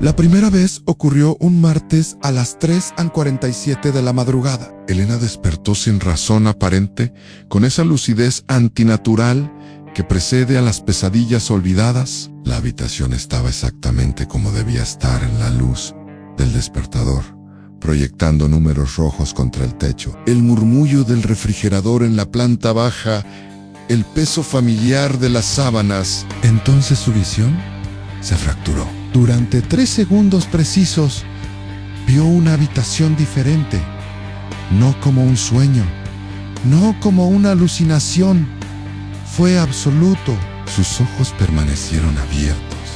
La primera vez ocurrió un martes a las 3:47 de la madrugada. Elena despertó sin razón aparente, con esa lucidez antinatural que precede a las pesadillas olvidadas. La habitación estaba exactamente como debía estar en la luz del despertador, proyectando números rojos contra el techo. El murmullo del refrigerador en la planta baja, el peso familiar de las sábanas. Entonces su visión se fracturó. Durante 3 segundos precisos, vio una habitación diferente, no como un sueño, no como una alucinación. Fue absoluto. Sus ojos permanecieron abiertos,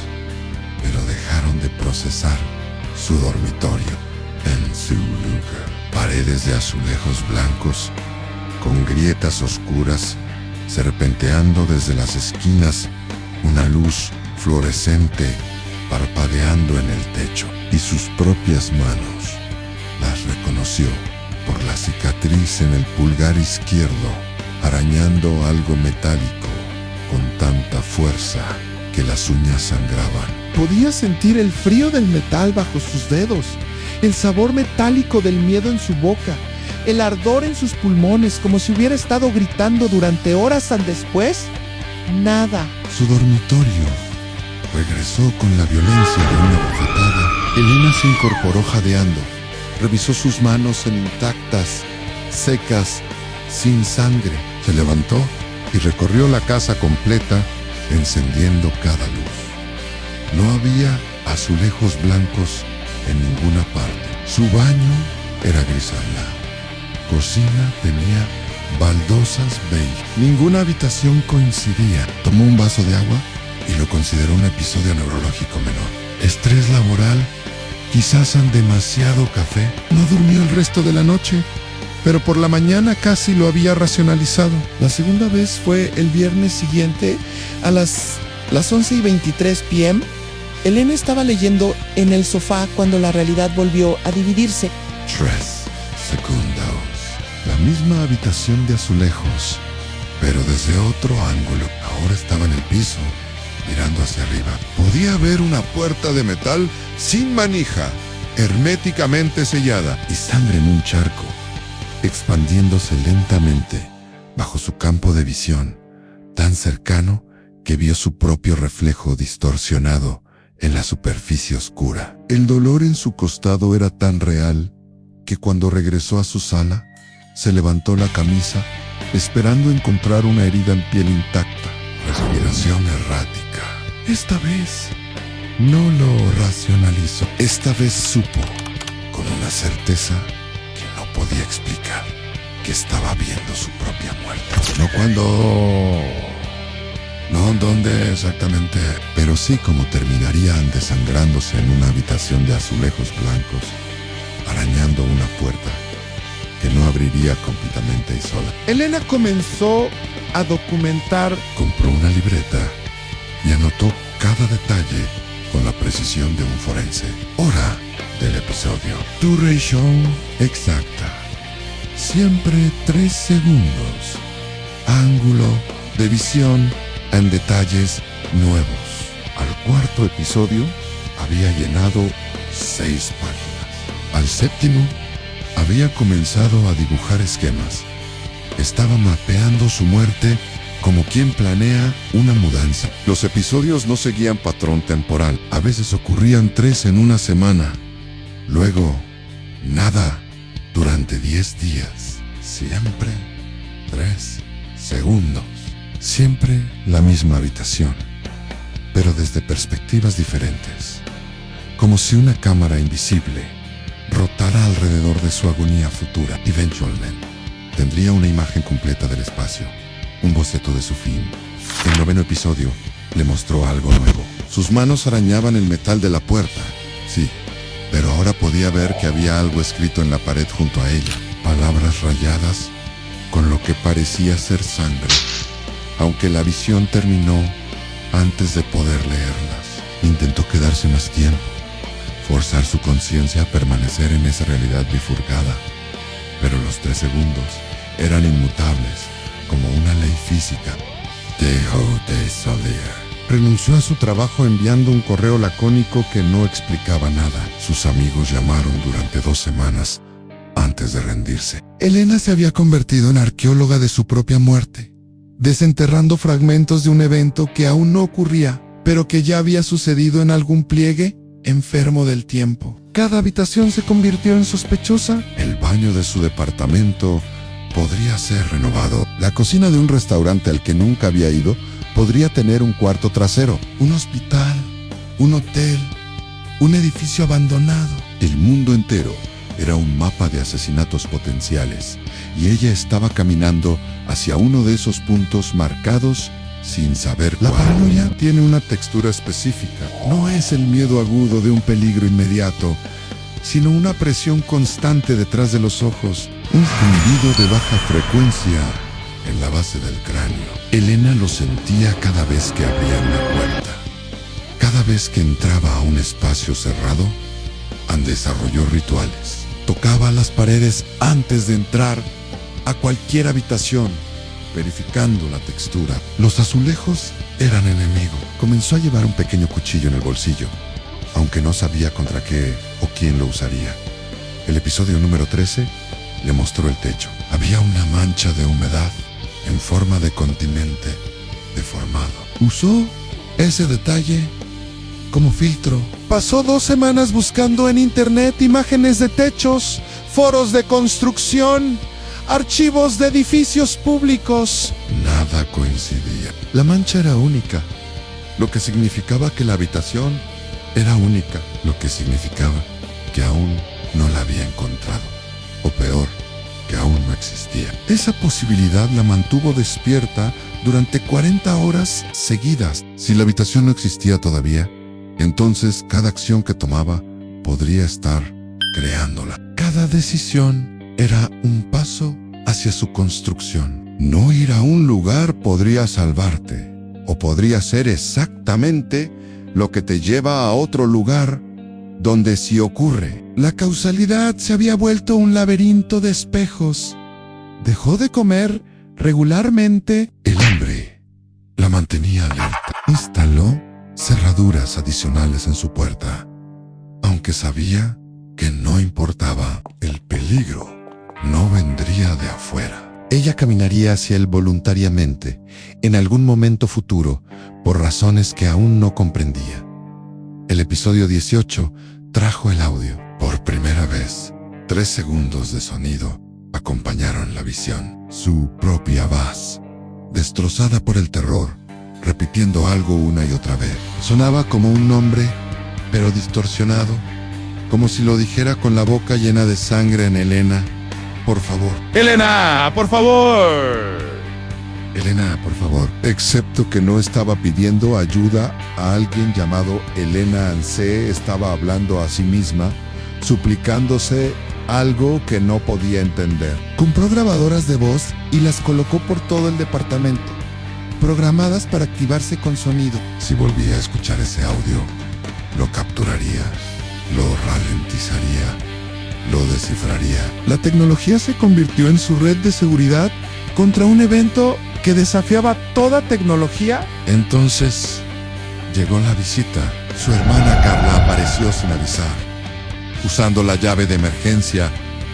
pero dejaron de procesar su dormitorio en su lugar. Paredes de azulejos blancos, con grietas oscuras, serpenteando desde las esquinas, una luz fluorescente parpadeando en el techo, y sus propias manos las reconoció por la cicatriz en el pulgar izquierdo, arañando algo metálico con tanta fuerza que las uñas sangraban. Podía sentir el frío del metal bajo sus dedos, el sabor metálico del miedo en su boca, el ardor en sus pulmones, como si hubiera estado gritando durante horas después. Nada. Su dormitorio regresó con la violencia de una bofetada. Elena se incorporó jadeando. Revisó sus manos intactas, secas, sin sangre. Se levantó y recorrió la casa completa, encendiendo cada luz. No había azulejos blancos en ninguna parte. Su baño era grisáceo. Cocina tenía baldosas beige. Ninguna habitación coincidía. Tomó un vaso de agua y lo consideró un episodio neurológico menor. Estrés laboral, quizás demasiado café. No durmió el resto de la noche, pero por la mañana casi lo había racionalizado. La segunda vez fue el viernes siguiente a las 11:23 p.m. Elena estaba leyendo en el sofá cuando la realidad volvió a dividirse. 3 segundos. La misma habitación de azulejos, pero desde otro ángulo. Ahora estaba en el piso, mirando hacia arriba. Podía ver una puerta de metal sin manija, herméticamente sellada, y sangre en un charco, expandiéndose lentamente bajo su campo de visión, tan cercano que vio su propio reflejo distorsionado en la superficie oscura. El dolor en su costado era tan real que cuando regresó a su sala, se levantó la camisa, esperando encontrar una herida en piel intacta. Respiración errática. Esta vez no lo racionalizó. Esta vez supo, con una certeza que no podía explicar, que estaba viendo su propia muerte. No cuándo, no dónde exactamente, pero sí cómo terminarían desangrándose en una habitación de azulejos blancos, arañando una puerta que no abriría completamente y sola. Elena comenzó a documentar. Compró una libreta y anotó cada detalle con la precisión de un forense. Hora del episodio. Duración exacta. Siempre 3 segundos. Ángulo de visión en detalles nuevos. Al cuarto episodio había llenado 6 páginas. Al séptimo había comenzado a dibujar esquemas. Estaba mapeando su muerte como quien planea una mudanza. Los episodios no seguían patrón temporal. A veces ocurrían 3 en una semana. Luego, nada durante 10 días. Siempre 3 segundos. Siempre la misma habitación, pero desde perspectivas diferentes. Como si una cámara invisible rotara alrededor de su agonía futura. Eventualmente, tendría una imagen completa del espacio, un boceto de su fin. El 9º episodio le mostró algo nuevo. Sus manos arañaban el metal de la puerta. Sí, pero ahora podía ver que había algo escrito en la pared junto a ella. Palabras rayadas con lo que parecía ser sangre. Aunque la visión terminó antes de poder leerlas. Intentó quedarse más tiempo, forzar su conciencia a permanecer en esa realidad bifurcada. Pero los 3 segundos eran inmutables, como una ley física. Dejó de salir. renunció a su trabajo enviando un correo lacónico que no explicaba nada. Sus amigos llamaron durante 2 semanas antes de rendirse. Elena se había convertido en arqueóloga de su propia muerte, desenterrando fragmentos de un evento que aún no ocurría, pero que ya había sucedido en algún pliegue enfermo del tiempo. Cada habitación se convirtió en sospechosa. El baño de su departamento podría ser renovado. La cocina de un restaurante al que nunca había ido podría tener un cuarto trasero. Un hospital, un hotel, un edificio abandonado. El mundo entero era un mapa de asesinatos potenciales, y ella estaba caminando hacia uno de esos puntos marcados sin saber cuál. La paranoia tiene una textura específica. No es el miedo agudo de un peligro inmediato, sino una presión constante detrás de los ojos, un zumbido de baja frecuencia en la base del cráneo. Elena lo sentía cada vez que abría una puerta, cada vez que entraba a un espacio cerrado. Desarrolló rituales. Tocaba las paredes antes de entrar a cualquier habitación, verificando la textura. Los azulejos eran enemigo. Comenzó a llevar un pequeño cuchillo en el bolsillo, aunque no sabía contra qué o quién lo usaría. El episodio número 13 le mostró el techo. Había una mancha de humedad en forma de continente deformado. Usó ese detalle como filtro. Pasó 2 semanas buscando en internet imágenes de techos, foros de construcción, archivos de edificios públicos. Nada coincidía. La mancha era única, lo que significaba que la habitación era única, lo que significaba que aún no la había encontrado, o peor, que aún no existía. Esa posibilidad la mantuvo despierta durante 40 horas seguidas. Si la habitación no existía todavía, entonces cada acción que tomaba podría estar creándola. Cada decisión era un paso hacia su construcción. No ir a un lugar podría salvarte, o podría ser exactamente lo que te lleva a otro lugar donde sí ocurre. La causalidad se había vuelto un laberinto de espejos. Dejó de comer regularmente. El hambre la mantenía alerta. Instaló cerraduras adicionales en su puerta, aunque sabía que no importaba. El peligro no vendría de afuera. Ella caminaría hacia él voluntariamente, en algún momento futuro, por razones que aún no comprendía. El episodio 18 trajo el audio. Por primera vez, 3 segundos de sonido acompañaron la visión. Su propia voz, destrozada por el terror, repitiendo algo una y otra vez. Sonaba como un nombre, pero distorsionado, como si lo dijera con la boca llena de sangre en Elena. Por favor. Elena, por favor. Elena, por favor. Excepto que no estaba pidiendo ayuda a alguien llamado Elena Ansé, estaba hablando a sí misma, suplicándose algo que no podía entender. Compró grabadoras de voz y las colocó por todo el departamento, programadas para activarse con sonido. Si volvía a escuchar ese audio, lo capturaría, lo ralentizaría, lo descifraría. La tecnología se convirtió en su red de seguridad contra un evento que desafiaba toda tecnología. Entonces llegó la visita. Su hermana Carla apareció sin avisar, usando la llave de emergencia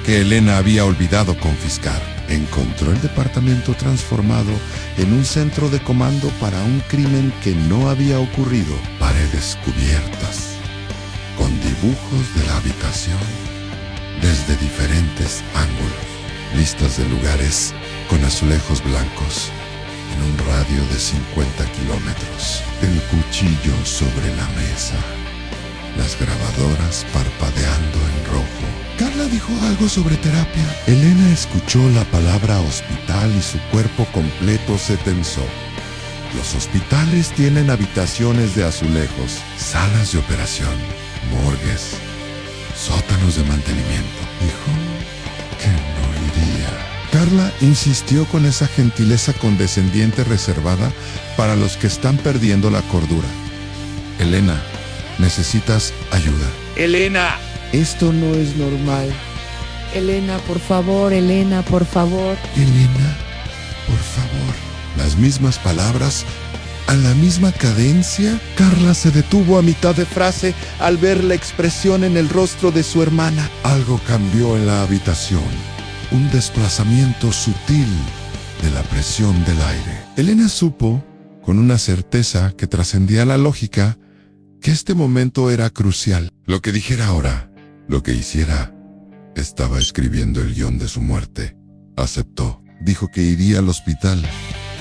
que Elena había olvidado confiscar. Encontró el departamento transformado en un centro de comando para un crimen que no había ocurrido. Paredes cubiertas con dibujos de la habitación desde diferentes ángulos. Listas de lugares con azulejos blancos en un radio de 50 kilómetros. El cuchillo sobre la mesa. Las grabadoras parpadeando en rojo. Carla dijo algo sobre terapia. Elena escuchó la palabra hospital y su cuerpo completo se tensó. Los hospitales tienen habitaciones de azulejos, salas de operación, morgues, sótanos de mantenimiento. Dijo que no iría. Carla insistió con esa gentileza condescendiente reservada para los que están perdiendo la cordura. Elena, necesitas ayuda. Elena. Esto no es normal. Elena, por favor, Elena, por favor. Elena, por favor. Las mismas palabras A la misma cadencia, Carla se detuvo a mitad de frase al ver la expresión en el rostro de su hermana. Algo cambió en la habitación. Un desplazamiento sutil de la presión del aire. Elena supo, con una certeza que trascendía la lógica, que este momento era crucial. Lo que dijera ahora, lo que hiciera, estaba escribiendo el guión de su muerte. Aceptó. Dijo que iría al hospital,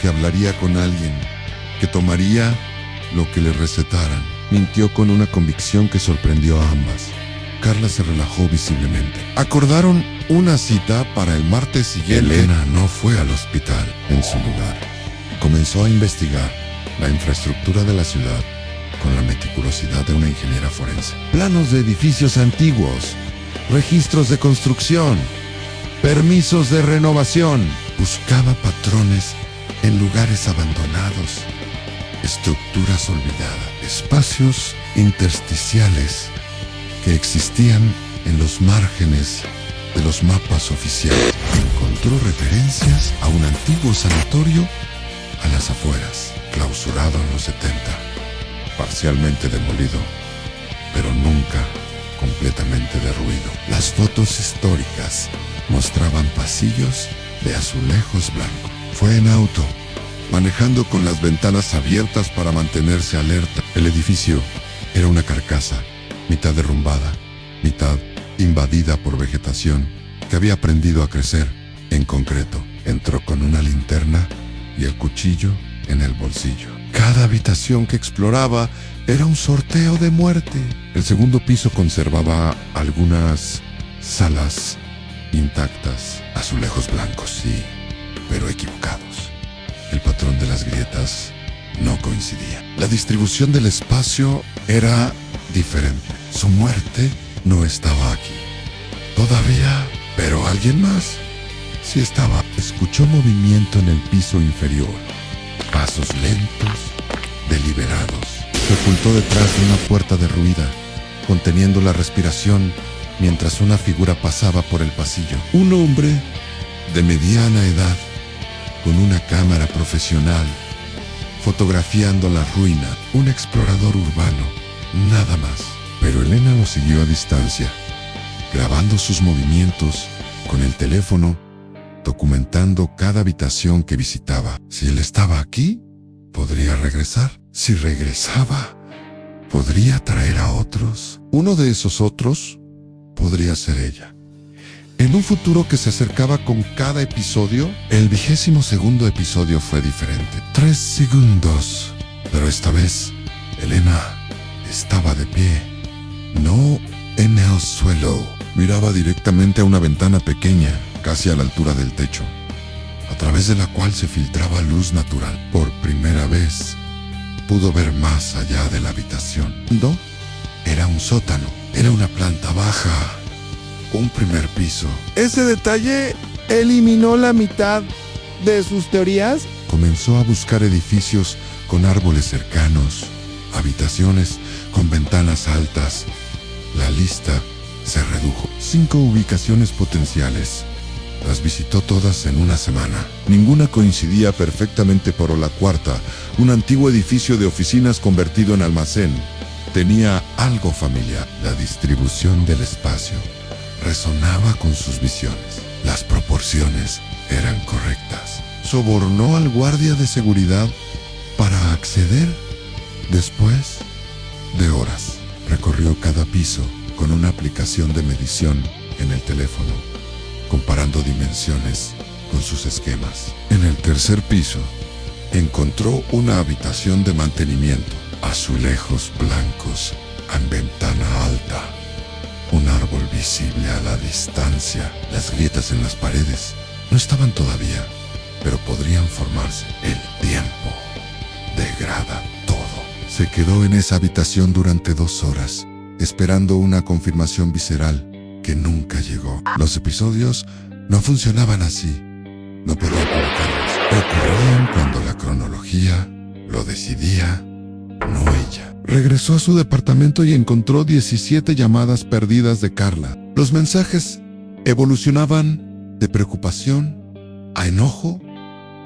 que hablaría con alguien, que tomaría lo que le recetaran. Mintió con una convicción que sorprendió a ambas. Carla se relajó visiblemente. Acordaron una cita para el martes siguiente. Elena no fue al hospital. En su lugar, comenzó a investigar la infraestructura de la ciudad con la meticulosidad de una ingeniera forense. Planos de edificios antiguos, registros de construcción, permisos de renovación. Buscaba patrones en lugares abandonados, estructuras olvidadas, espacios intersticiales que existían en los márgenes de los mapas oficiales. Encontró referencias a un antiguo sanatorio a las afueras, clausurado en los 70, parcialmente demolido, pero nunca completamente derruido. Las fotos históricas mostraban pasillos de azulejos blancos. Fue en auto, manejando con las ventanas abiertas para mantenerse alerta. El edificio era una carcasa, mitad derrumbada, mitad invadida por vegetación que había aprendido a crecer. En concreto, entró con una linterna y el cuchillo en el bolsillo. Cada habitación que exploraba era un sorteo de muerte. El segundo piso conservaba algunas salas intactas, azulejos blancos, sí, pero equivocados. El patrón de las grietas no coincidía. La distribución del espacio era diferente. Su muerte no estaba aquí todavía, pero alguien más sí estaba. Escuchó movimiento en el piso inferior. Pasos lentos, deliberados. Se ocultó detrás de una puerta derruida, conteniendo la respiración mientras una figura pasaba por el pasillo. Un hombre de mediana edad, con una cámara profesional, fotografiando la ruina. Un explorador urbano, nada más. Pero Elena lo siguió a distancia, grabando sus movimientos con el teléfono, documentando cada habitación que visitaba. Si él estaba aquí, podría regresar. Si regresaba, podría traer a otros. Uno de esos otros podría ser ella. En un futuro que se acercaba con cada episodio, el 22º episodio fue diferente. 3 segundos. Pero esta vez, Elena estaba de pie, no en el suelo. Miraba directamente a una ventana pequeña, casi a la altura del techo, a través de la cual se filtraba luz natural. Por primera vez, pudo ver más allá de la habitación. No, era un sótano, era una planta baja, un primer piso. Ese detalle eliminó la mitad de sus teorías. Comenzó a buscar edificios con árboles cercanos, habitaciones con ventanas altas. La lista se redujo. 5 ubicaciones potenciales. Las visitó todas en una semana. Ninguna coincidía perfectamente, pero la cuarta, un antiguo edificio de oficinas convertido en almacén, tenía algo familiar. La distribución del espacio resonaba con sus visiones. Las proporciones eran correctas. Sobornó al guardia de seguridad para acceder. Después de horas, recorrió cada piso con una aplicación de medición en el teléfono, comparando dimensiones con sus esquemas. En el tercer piso, encontró una habitación de mantenimiento, azulejos blancos en ventana alta, un árbol visible a la distancia. Las grietas en las paredes no estaban todavía, pero podrían formarse. El tiempo degrada todo. Se quedó en esa habitación durante 2 horas, esperando una confirmación visceral que nunca llegó. Los episodios no funcionaban así. No podía publicarlos. Ocurrían cuando la cronología lo decidía, no ella. Regresó a su departamento y encontró 17 llamadas perdidas de Carla. Los mensajes evolucionaban de preocupación a enojo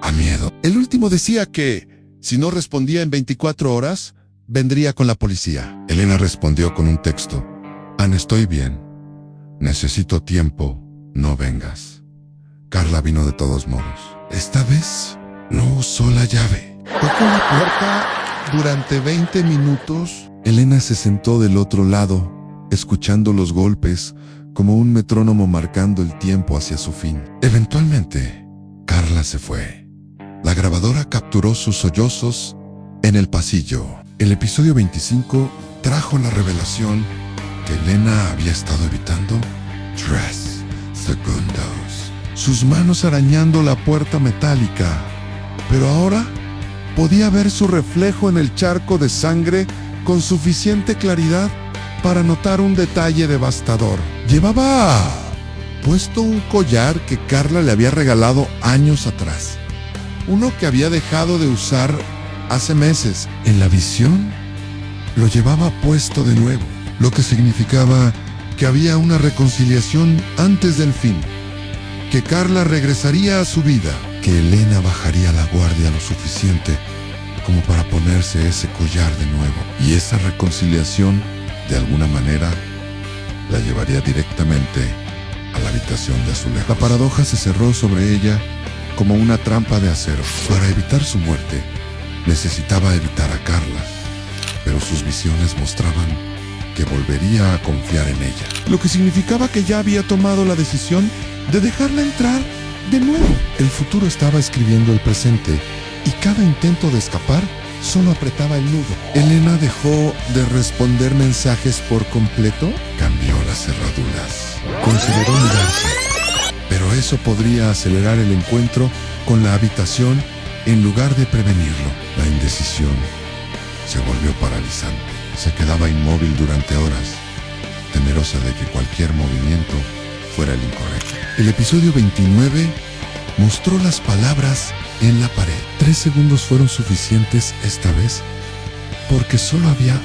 a miedo. El último decía que Si no respondía en 24 horas, vendría con la policía. Elena respondió con un texto. Anne, estoy bien. Necesito tiempo. No vengas. Carla vino de todos modos. Esta vez no usó la llave. Tocó la puerta durante 20 minutos. Elena se sentó del otro lado, escuchando los golpes, como un metrónomo marcando el tiempo hacia su fin. Eventualmente, Carla se fue. La grabadora capturó sus sollozos en el pasillo. El episodio 25 trajo la revelación que Elena había estado evitando 3 segundos. Sus manos arañando la puerta metálica. Pero ahora podía ver su reflejo en el charco de sangre con suficiente claridad para notar un detalle devastador. Llevaba puesto un collar que Carla le había regalado años atrás. Uno que había dejado de usar hace meses. En la visión, lo llevaba puesto de nuevo, lo que significaba que había una reconciliación antes del fin, que Carla regresaría a su vida, que Elena bajaría la guardia lo suficiente como para ponerse ese collar de nuevo. Y esa reconciliación, de alguna manera, la llevaría directamente a la habitación de azulejos. La paradoja se cerró sobre ella como una trampa de acero. Para evitar su muerte, necesitaba evitar a Carla, pero sus visiones mostraban que volvería a confiar en ella. Lo que significaba que ya había tomado la decisión de dejarla entrar de nuevo. El futuro estaba escribiendo el presente y cada intento de escapar solo apretaba el nudo. Elena dejó de responder mensajes por completo. Cambió las cerraduras. Consideró mudarse. Pero eso podría acelerar el encuentro con la habitación en lugar de prevenirlo. La indecisión se volvió paralizante. Se quedaba inmóvil durante horas, temerosa de que cualquier movimiento fuera el incorrecto. El episodio 29 mostró las palabras en la pared. 3 segundos fueron suficientes esta vez, porque solo había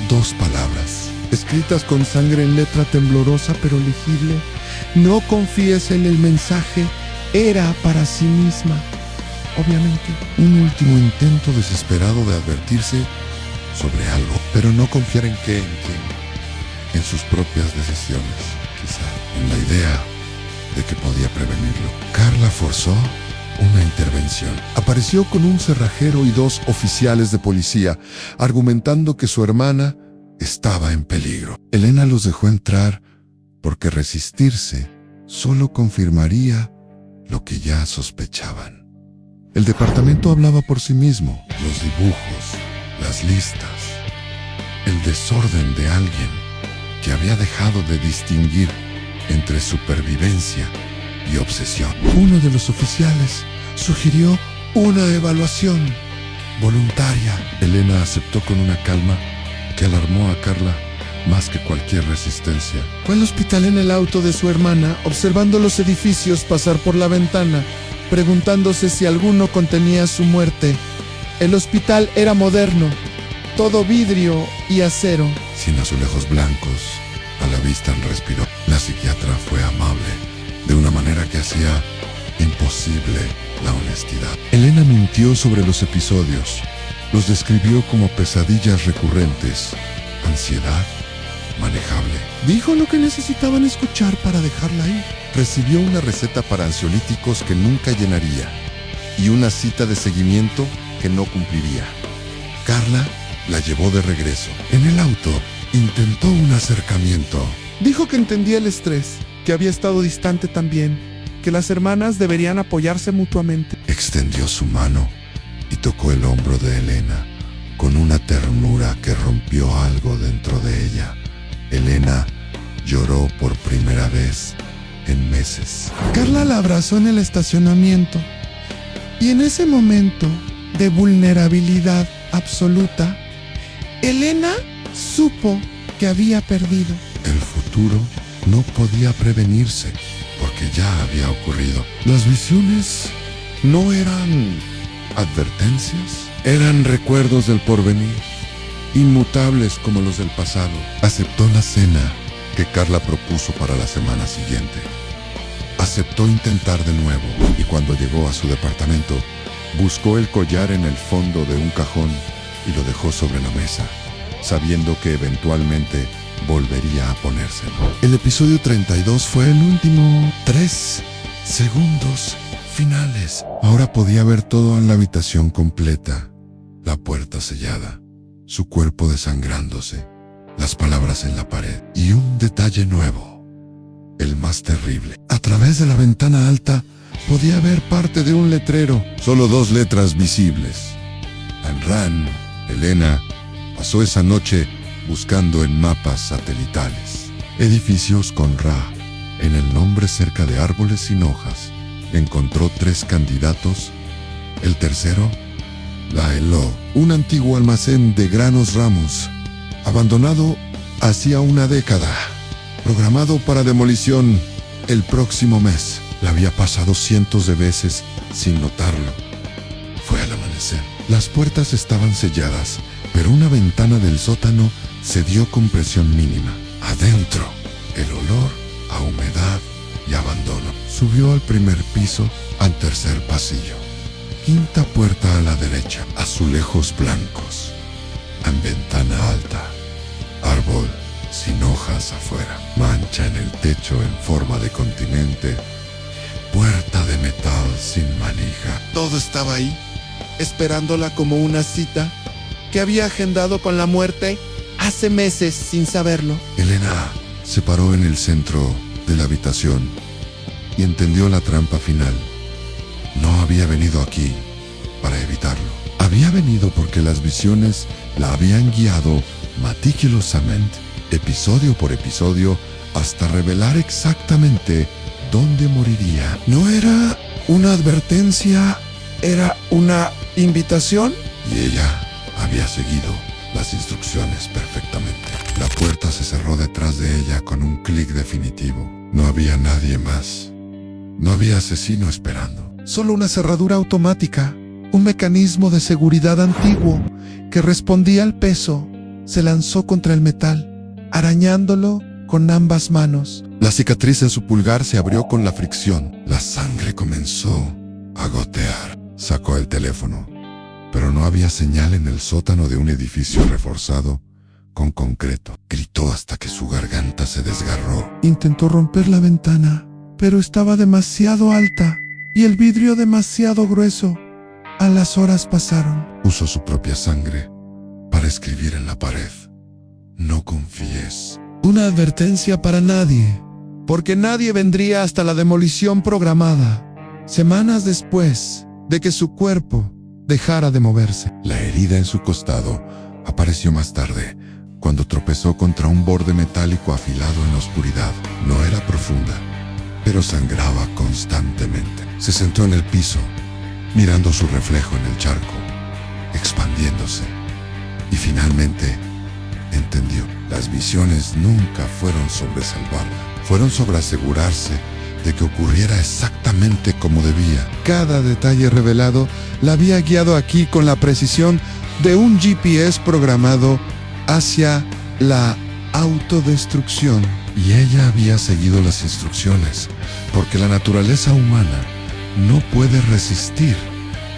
2 palabras, escritas con sangre en letra temblorosa pero legible. No confíes en el mensaje, era para sí misma. Obviamente, un último intento desesperado de advertirse sobre algo, pero no confiar en quién, en sus propias decisiones, quizá, en la idea de que podía prevenirlo. Carla forzó una intervención. Apareció con un cerrajero y 2 oficiales de policía, argumentando que su hermana estaba en peligro. Elena los dejó entrar porque resistirse solo confirmaría lo que ya sospechaban. El departamento hablaba por sí mismo. Los dibujos, las listas, el desorden de alguien que había dejado de distinguir entre supervivencia y obsesión. Uno de los oficiales sugirió una evaluación voluntaria. Elena aceptó con una calma que alarmó a Carla más que cualquier resistencia. Fue al hospital en el auto de su hermana, observando los edificios pasar por la ventana, preguntándose si alguno contenía su muerte. El hospital era moderno, todo vidrio y acero. Sin azulejos blancos, a la vista respiró. La psiquiatra fue amable, de una manera que hacía imposible la honestidad. Elena mintió sobre los episodios. Los describió como pesadillas recurrentes, ansiedad manejable. Dijo lo que necesitaban escuchar para dejarla ir. Recibió una receta para ansiolíticos que nunca llenaría y una cita de seguimiento que no cumpliría. Carla la llevó de regreso. En el auto intentó un acercamiento. Dijo que entendía el estrés, que había estado distante también, que las hermanas deberían apoyarse mutuamente. Extendió su mano y tocó el hombro de Elena con una ternura que rompió algo dentro de ella. Elena lloró por primera vez en meses. Carla la abrazó en el estacionamiento y en ese momento de vulnerabilidad absoluta, Elena supo que había perdido. El futuro no podía prevenirse porque ya había ocurrido. Las visiones no eran advertencias, eran recuerdos del porvenir, inmutables como los del pasado. Aceptó la cena que Carla propuso para la semana siguiente. Aceptó intentar de nuevo y cuando llegó a su departamento, Buscó el collar en el fondo de un cajón y lo dejó sobre la mesa, sabiendo que eventualmente volvería a ponérselo. El episodio 32 fue el último. 3 segundos finales. Ahora podía ver todo en la habitación completa. La puerta sellada, su cuerpo desangrándose, las palabras en la pared y un detalle nuevo, el más terrible. A través de la ventana alta podía ver parte de un letrero, solo 2 letras visibles. Anran, Elena, pasó esa noche buscando en mapas satelitales edificios con Ra en el nombre cerca de árboles sin hojas. Encontró 3 candidatos. El tercero, la Elo, un antiguo almacén de granos Ramos, abandonado hacía una década, programado para demolición el próximo mes. La había pasado cientos de veces sin notarlo. Fue al amanecer. Las puertas estaban selladas, pero una ventana del sótano se dio con presión mínima. Adentro, el olor a humedad y abandono. Subió al primer piso, al tercer pasillo. 5ª puerta a la derecha, azulejos blancos. En ventana alta, árbol sin hojas afuera, mancha en el techo en forma de continente, puerta de metal sin manija. Todo estaba ahí, esperándola como una cita que había agendado con la muerte hace meses sin saberlo. Elena se paró en el centro de la habitación y entendió la trampa final. No había venido aquí para evitarlo. Había venido porque las visiones la habían guiado meticulosamente, episodio por episodio, hasta revelar exactamente dónde moriría. ¿No era una advertencia? ¿Era una invitación? Y ella había seguido las instrucciones perfectamente. La puerta se cerró detrás de ella con un clic definitivo. No había nadie más. No había asesino esperando. Solo una cerradura automática, un mecanismo de seguridad antiguo que respondía al peso. Se lanzó contra el metal, arañándolo con ambas manos. La cicatriz en su pulgar se abrió con la fricción. La sangre comenzó a gotear. Sacó el teléfono, pero no había señal en el sótano de un edificio reforzado con concreto. Gritó hasta que su garganta se desgarró. Intentó romper la ventana, pero estaba demasiado alta y el vidrio demasiado grueso. A las horas pasaron. Usó su propia sangre para escribir en la pared: no confíes. Una advertencia para nadie, porque nadie vendría hasta la demolición programada, semanas después de que su cuerpo dejara de moverse. La herida en su costado apareció más tarde, cuando tropezó contra un borde metálico afilado en la oscuridad. No era profunda, pero sangraba constantemente. Se sentó en el piso, mirando su reflejo en el charco, expandiéndose, y finalmente entendió. Las visiones nunca fueron sobre salvarla, fueron sobre asegurarse de que ocurriera exactamente como debía. Cada detalle revelado la había guiado aquí con la precisión de un GPS programado hacia la autodestrucción. Y ella había seguido las instrucciones, porque la naturaleza humana no puede resistir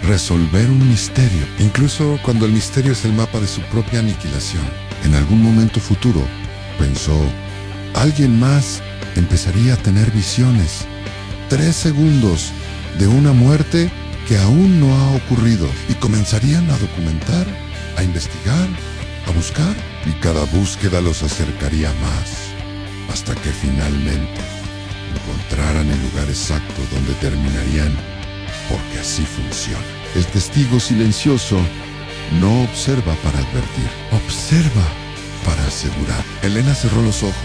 resolver un misterio, incluso cuando el misterio es el mapa de su propia aniquilación. En algún momento futuro, pensó, alguien más empezaría a tener visiones. 3 segundos de una muerte que aún no ha ocurrido, y comenzarían a documentar, a investigar, a buscar, y cada búsqueda los acercaría más, hasta que finalmente encontraran el lugar exacto donde terminarían, porque así funciona. El testigo silencioso no observa para advertir, observa para asegurar. Elena cerró los ojos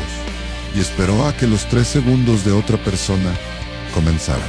y esperó a que los 3 segundos de otra persona comenzaran.